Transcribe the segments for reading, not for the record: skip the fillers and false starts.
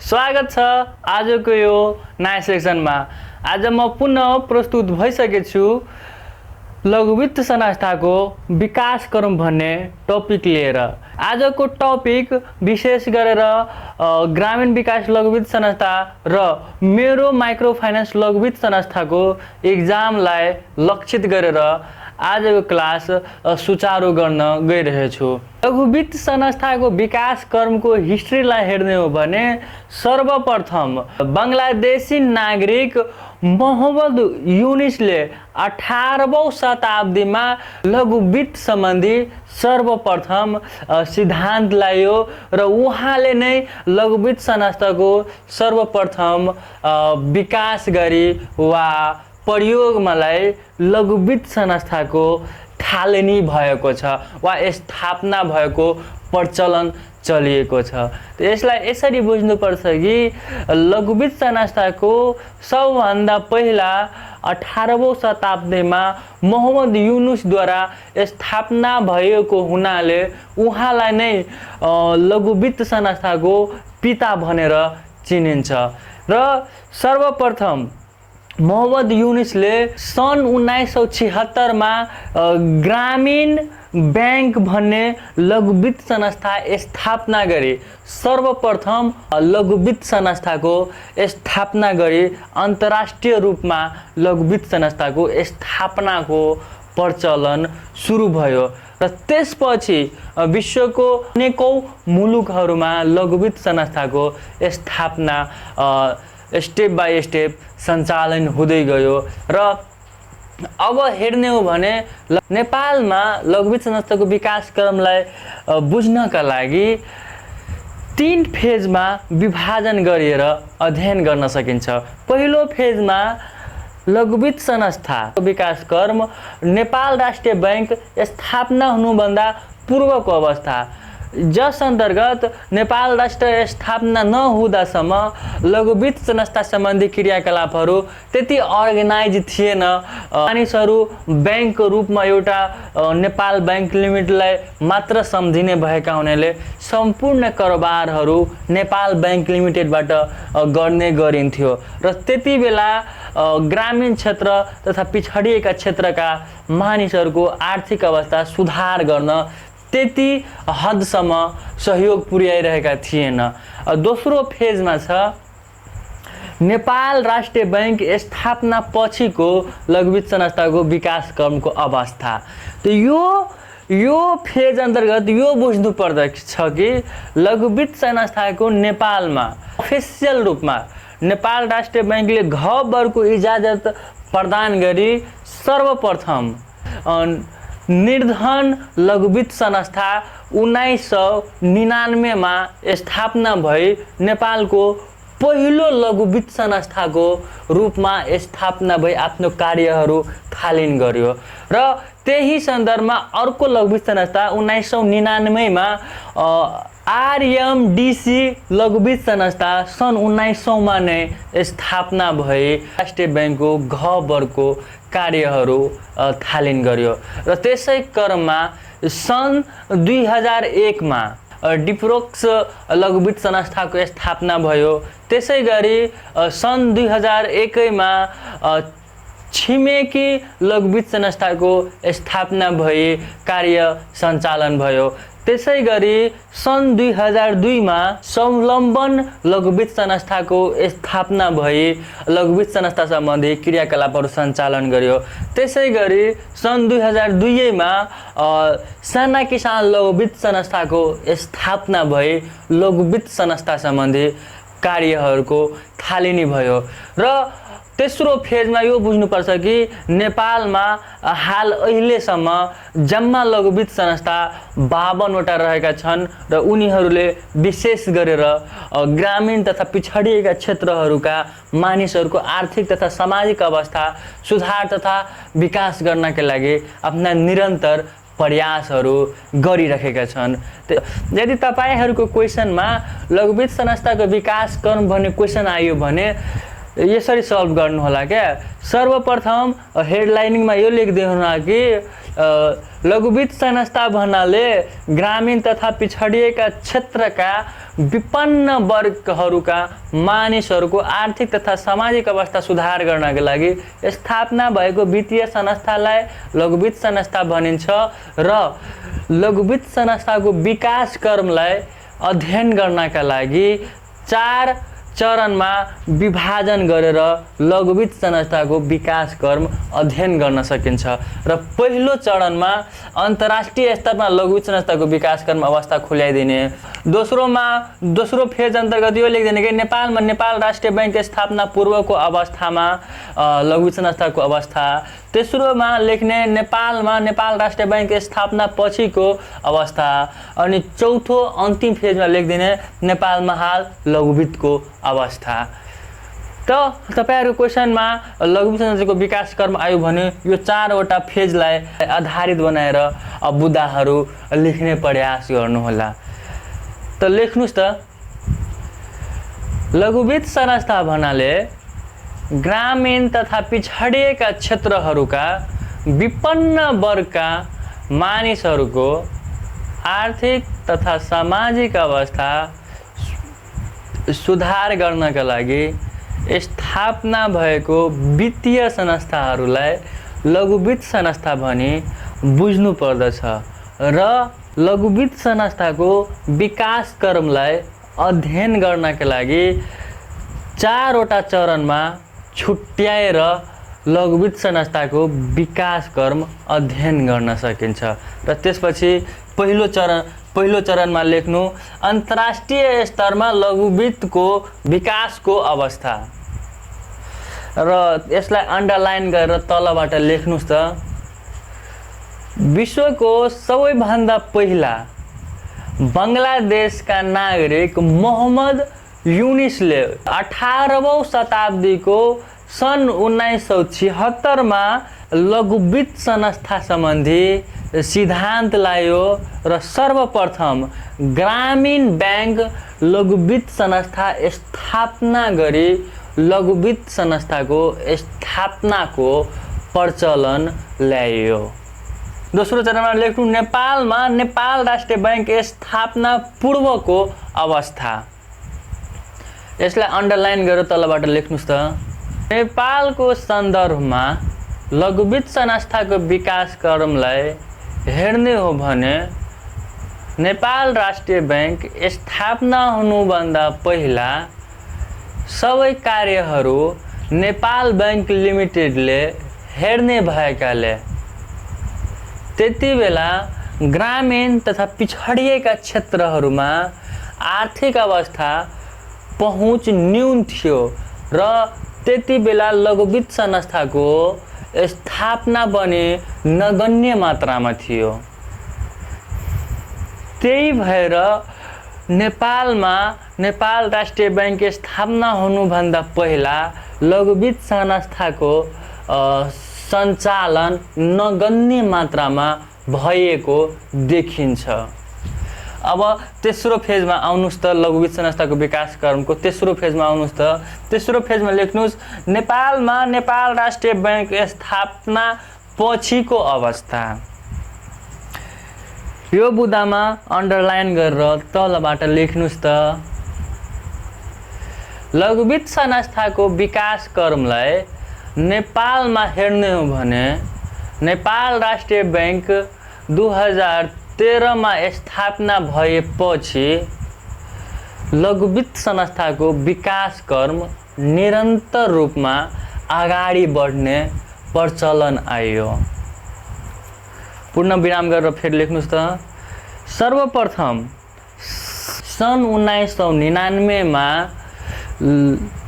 स्वागत छ आजको यो नयाँ सेक्सनमा। आज म पुनः प्रस्तुत भइसकेको छु लघु वित्त संस्थाको विकास क्रम भन्ने टपिक लिएर। आजको टपिक विशेष गरेर ग्रामीण विकास लघु वित्त संस्था र मेरो माइक्रो फाइनान्स लघु वित्त संस्थाको एक्जामलाई लक्षित गरेर आजको क्लास सुचारू गर्न गइरहेछु। लघु वित्त संस्थाको विकास क्रमको हिस्ट्रीलाई हेर्ने हो भने सर्वप्रथम बङ्गलादेशी नागरिक मोहम्मद युनिसले 18औं शताब्दीमा लघु वित्त सम्बन्धी सर्वप्रथम सिद्धान्त ल्यायो र उहाँले नै लघु वित्त संस्थाको सर्वप्रथम विकास गरी वा प्रयोगमा लाई लघु वित्त संस्थाको थालनी भएको छ वा स्थापना भएको प्रचलन चलिएको छ। यसलाई यसरी बुझ्नुपर्छ कि लघु वित्त संस्थाको सबभन्दा पहिला 18औं शताब्दीमा मोहम्मद युनुसद्वारा स्थापना भएको हुनाले उहाँलाई नै लघु वित्त संस्थाको पिता भनेर चिनिन्छ। र सर्वप्रथम मोहम्मद युनुसले सन् 1976 मा ग्रामीण बैंक भन्ने लघु वित्त संस्था स्थापना गरी सर्वप्रथम लघु वित्त संस्थाको स्थापना गरी अन्तर्राष्ट्रिय रूपमा लघु वित्त संस्थाको स्थापनाको प्रचलन सुरु भयो र त्यसपछि विश्वको अनेकौं मुलुकहरूमा लघु वित्त संस्थाको स्थापना स्टेप बाई स्टेप सञ्चालन हुँदै गयो। र अब हेर्ने हो भने नेपालमा लघु वित्त संस्थाको विकास क्रमलाई बुझ्नका लागि 3 फेजमा विभाजन गरिएर अध्ययन गर्न सकिन्छ। पहिलो फेजमा लघु वित्त संस्थाको विकास क्रम नेपाल राष्ट्रिय बैंक स्थापना हुनुभन्दा पूर्वको अवस्था, जस अन्तर्गत नेपाल राष्ट्र स्थापना नहुँदासम्म लघु वित्त संस्था सम्बन्धी क्रियाकलापहरू त्यति अर्गनाइज थिएन। मानिसहरू बैंकको रूपमा एउटा नेपाल बैंक लिमिटेडलाई मात्र सम्झिने भएका हुनाले सम्पूर्ण कारोबारहरू नेपाल बैंक लिमिटेडबाट गर्ने गरिन्थ्यो र त्यति बेला ग्रामीण क्षेत्र तथा पिछडिएका क्षेत्रका मानिसहरूको आर्थिक अवस्था सुधार गर्न त्यति हदसम्म सहयोग पुर्याइरहेका थिएन। दोस्रो फेजमा छ नेपाल राष्ट्रिय बैंक स्थापना पछिको लघु वित्त संस्थाको विकास क्रमको अवस्था। यो फेज अन्तर्गत यो बुझ्नु पर्दछ कि लघु वित्त संस्थाको नेपालमा अफिसियल रूपमा नेपाल राष्ट्रिय बैंकले घ वर्गको इजाजत प्रदान गरी सर्वप्रथम निर्धन लघु वित्त संस्था 1999 मा स्थापना भई नेपालको पहिलो लघु वित्त संस्थाको रूपमा स्थापना भई आफ्नो कार्यहरू थालिन गर्यो र त्यही सन्दर्भमा अर्को लघु वित्त संस्था 1999 मा आरएमडीसी लघु वित्त संस्था सन् 1900 मा नै स्थापना भई राष्ट्रिय बैंकको घ वर्गको कार्यहरू थालिन गर्यो र त्यसै क्रममा सन् 2001 मा डिप्रोक्स लघु वित्त संस्थाको स्थापना भयो। त्यसै गरी सन् 2001 मा छिमेकी लघु वित्त संस्थाको स्थापना भई कार्य सञ्चालन भयो। त्यसै गरी सन् 2002 मा स्वावलम्बन लघु वित्त संस्थाको स्थापना भई लघु वित्त संस्था सम्बन्धी क्रियाकलापहरू सञ्चालन गर्यो। त्यसै गरी सन् 2002 मा साना किसान लघु वित्त संस्थाको स्थापना भई लघु वित्त संस्था सम्बन्धी कार्यहरूको थालनी भयो। र तेस्रो फेजमा यो बुझ्नुपर्छ कि नेपालमा हाल अहिलेसम्म जम्मा लघु वित्त संस्था 52 वटा रहेका छन् र उनीहरूले विशेष गरेर ग्रामीण तथा पिछडिएका क्षेत्रहरूका मानिसहरूको आर्थिक तथा सामाजिक अवस्था सुधार तथा विकास गर्नका लागि आफ्ना निरन्तर प्रयासहरू गरिरहेका छन्। यदि तपाईहरूको क्वेसनमा लघु वित्त संस्थाको विकास क्रम भन्ने क्वेसन आयो भने यसरी सल्भ गर्नु होला क्या। सर्वप्रथम हेडलाइनिङमा यो लेख्दै हुनु कि लघु वित्त संस्था भन्नाले ग्रामीण तथा पिछडिएका क्षेत्रका विपन्न वर्गहरूका मानिसहरूको आर्थिक तथा सामाजिक अवस्था सुधार गर्नका लागि स्थापना भएको वित्तीय संस्थालाई लघु वित्त संस्था भनिन्छ र लघु वित्त संस्थाको विकास क्रमलाई अध्ययन गर्नका लागि 4 चरणमा विभाजन गरेर लघु वित्त संस्थाको विकास क्रम अध्ययन गर्न सकिन्छ र पहिलो चरणमा अन्तर्राष्ट्रिय स्तरमा लघु वित्त संस्थाको विकास क्रम अवस्था खुल्याइदिने, दोस्रो फेज अन्तर्गत यो लेखिदिने कि नेपालमा नेपाल राष्ट्रिय बैंक स्थापना पूर्वको अवस्थामा लघु वित्त संस्थाको अवस्था, तेस्रोमा लेख्ने नेपालमा नेपाल राष्ट्रिय बैंक स्थापना पछिको अवस्था, अनि चौथो अन्तिम फेजमा लेखिदिने नेपालमा हाल लघु वित्तको अवस्था। त तपाईहरुको क्वेशनमा लघु वित्त संस्थाको विकास क्रम आयो भने यो 4वटा फेजलाई आधारित बनाएर बुदाहरू लेख्ने प्रयास गर्नुहोला। त लेख्नुस् त, लघु वित्त संस्था भन्नाले ग्रामीण तथा पिछडिएका क्षेत्रहरूका विपन्न वर्गका मानिसहरूको आर्थिक तथा सामाजिक अवस्था सुधार गर्नका लागि स्थापना भएको वित्तीय संस्थाहरूलाई लघु वित्त संस्था भनी बुझ्नु पर्दछ र लघु वित्त संस्थाको विकास क्रमलाई अध्ययन गर्नका लागि 4वटा चरणमा छुट्याएर लघु वित्त संस्थाको विकास क्रम अध्ययन गर्न सकिन्छ र त्यसपछि पहिलो चरणमा लेख्नु अन्तर्राष्ट्रिय स्तरमा लघु वित्तको विकासको अवस्था र यसलाई अन्डरलाइन गरेर तलबाट लेख्नुस् त, विश्वको सबैभन्दा पहिला बङ्गलादेशका नागरिक मोहम्मद युनिसले 18औं शताब्दीको सन् 1976 मा लघु वित्त संस्था सम्बन्धी सिद्धान्त ल्यायो र सर्वप्रथम ग्रामीण बैंक लघु वित्त संस्था स्थापना गरी लघु वित्त संस्थाको स्थापनाको प्रचलन ल्यायो। दोस्रो चरणमा लेख्नु नेपालमा नेपाल राष्ट्रिय बैंक स्थापना पूर्वको अवस्था। यसलाई अन्डरलाइन गरेर तलबाट लेख्नुस् त, नेपालको सन्दर्भमा लघु वित्त संस्थाको विकास क्रमलाई हेर्ने हो भने नेपाल राष्ट्रिय बैंक स्थापना हुनुभन्दा पहिला सबै कार्यहरू नेपाल बैंक लिमिटेडले हेर्ने भएकाले त्यति बेला ग्रामीण तथा पिछडिएका क्षेत्रहरूमा आर्थिक अवस्था पहुँच न्यून थियो र त्यति बेला लघु वित्त संस्थाको स्थापना पनि नगण्य मात्रामा थियो। त्यही भएर नेपालमा नेपाल राष्ट्रिय बैंक स्थापना हुनुभन्दा पहिला लघु वित्त संस्थाको सञ्चालन नगण्य मात्रामा भएको देखिन्छ। अब तेस्रो फेजमा आउनुस् त, लघु वित्त संस्थाको विकास क्रमको तेस्रो फेजमा आउनुस् त। तेस्रो फेजमा लेख्नुस् नेपालमा नेपाल राष्ट्रिय बैंक स्थापना पछिको अवस्था। यो बुदामा अन्डरलाइन गरेर तलबाट लेख्नुस् त, लघु वित्त संस्थाको विकास क्रमलाई नेपालमा हेर्ने हो भने नेपाल राष्ट्रिय बैंक 2013 मा स्थापना भएपछि लघु वित्त संस्थाको विकास क्रम निरन्तर रूपमा अगाडि बढ्ने प्रचलन आयो। पूर्ण विराम गरेर फेरि लेख्नुस् त, सर्वप्रथम सन् 1999 मा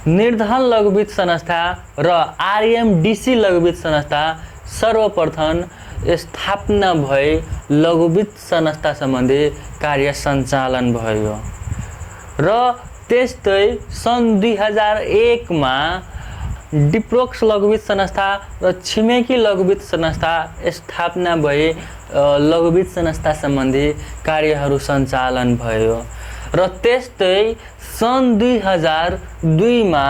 निर्धन लघु वित्त संस्था र आरएमडीसी लघु वित्त संस्था सर्वप्रथम स्थापना भई लघु वित्त संस्था सम्बन्धी कार्य सञ्चालन भयो र त्यस्तै सन् 2001 मा डिप्रोक्स लघु वित्त संस्था र छिमेकी लघु वित्त संस्था स्थापना भई लघु वित्त संस्था सम्बन्धी कार्यहरू सञ्चालन भयो र त्यस्तै सन् 2002 मा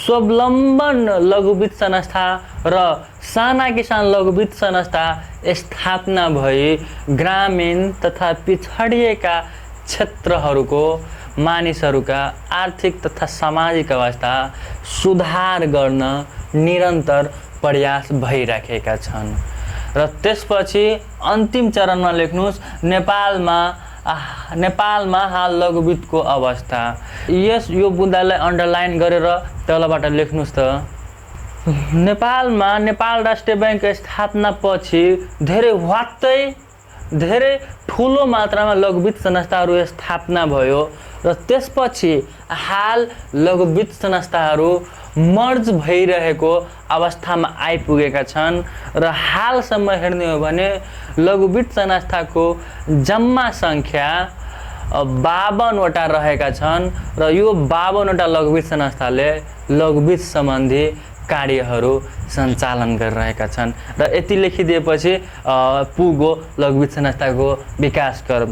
स्वावलम्बन लघु वित्त संस्था र साना किसान लघु वित्त संस्था स्थापना भई ग्रामीण तथा पिछडिएका क्षेत्रहरूको मानिसहरूका आर्थिक तथा सामाजिक अवस्था सुधार गर्न निरन्तर प्रयास भइराखेका छन्। र त्यसपछि अन्तिम चरणमा लेख्नुहोस् नेपालमा हाल लघु वित्तको अवस्था। यो बुँदालाई अन्डरलाइन गरेर तलबाट लेख्नुहोस् त। नेपालमा नेपाल राष्ट्रिय बैंक स्थापना पछि धेरै ठुलो मात्रामा लघु वित्त संस्थाहरू स्थापना भयो र त्यसपछि हाल लघु वित्त संस्थाहरू मर्ज भइरहेको अवस्थामा आइपुगेका छन् र हालसम्म हेर्ने हो भने लघु वित्त संस्थाको जम्मा सङ्ख्या 52 वटा रहेका छन् र यो 52 वटा लघु वित्त संस्थाले लघु वित्त सम्बन्धी कार्यहरू सञ्चालन गरिरहेका छन् र यति लेखिदिएपछि पुग्यो लघु वित्त संस्थाको विकास कर्म।